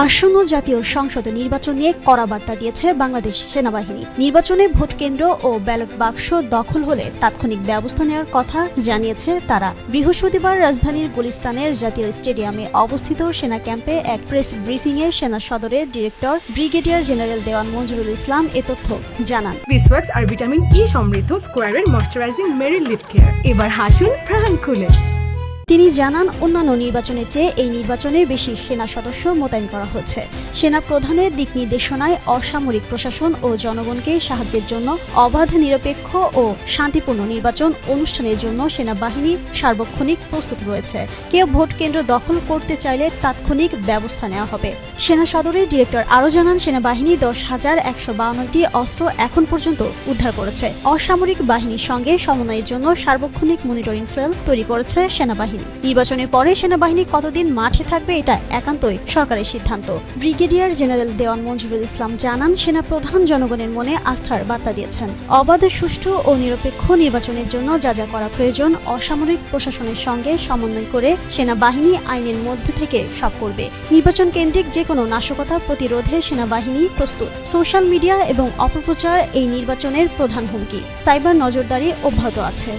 আসন্ন জাতীয় সংসদ নির্বাচন নিয়ে কড়া বার্তা দিয়েছে বাংলাদেশ সেনাবাহিনী। নির্বাচনে ভোট কেন্দ্র ও ব্যালট বাক্স দখল হলে তাৎক্ষণিক ব্যবস্থা নেওয়ার কথা জানিয়েছে তারা। বৃহস্পতিবার রাজধানীর গুলিস্তানের জাতীয় স্টেডিয়ামে অবস্থিত সেনা ক্যাম্পে এক প্রেস ব্রিফিংয়ে সেনা সদরের ডিরেক্টর ব্রিগেডিয়ার জেনারেল দেওয়ান মঞ্জুরুল ইসলাম এ তথ্য জানান। বিসওয়াক্স আর ভিটামিন ই সমৃদ্ধ স্কোয়ারের ময়শ্চারাইজিং মেরি লিপ কেয়ার, এবার হাসুন প্রাণ খুলে। তিনি জানান, অন্যান্য নির্বাচনের চেয়ে এই নির্বাচনে বেশি সেনা সদস্য মোতায়েন করা হচ্ছে। সেনা প্রধানের দিক নির্দেশনায় অসামরিক প্রশাসন ও জনগণকে সাহায্যের জন্য অবাধ, নিরপেক্ষ ও শান্তিপূর্ণ নির্বাচন অনুষ্ঠানের জন্য সেনাবাহিনী সার্বক্ষণিক প্রস্তুত রয়েছে। কেউ ভোট কেন্দ্র দখল করতে চাইলে তাৎক্ষণিক ব্যবস্থা নেওয়া হবে। সেনা সদরের ডিরেক্টর আরও জানান, সেনাবাহিনী 10,152টি অস্ত্র এখন পর্যন্ত উদ্ধার করেছে। অসামরিক বাহিনীর সঙ্গে সমন্বয়ের জন্য সার্বক্ষণিক মনিটরিং সেল তৈরি করেছে সেনাবাহিনী। নির্বাচনের পরে সেনাবাহিনী কতদিন মাঠে থাকবে এটা একান্তই সরকারের সিদ্ধান্ত। ব্রিগেডিয়ার জেনারেল দেওয়ান মঞ্জুরুল ইসলাম জানান, সেনা প্রধান জনগণের মনে আস্থার বার্তা দিয়েছেন। অবাধ, সুষ্ঠু ও নিরপেক্ষ নির্বাচনের জন্য যা যা করা প্রয়োজন অসামরিক প্রশাসনের সঙ্গে সমন্বয় করে সেনাবাহিনী আইনের মধ্যে থেকে সব করবে। নির্বাচন কেন্দ্রিক যে কোনো নাশকতা প্রতিরোধে সেনাবাহিনী প্রস্তুত। সোশ্যাল মিডিয়া এবং অপপ্রচার এই নির্বাচনের প্রধান হুমকি। সাইবার নজরদারি অব্যাহত আছে।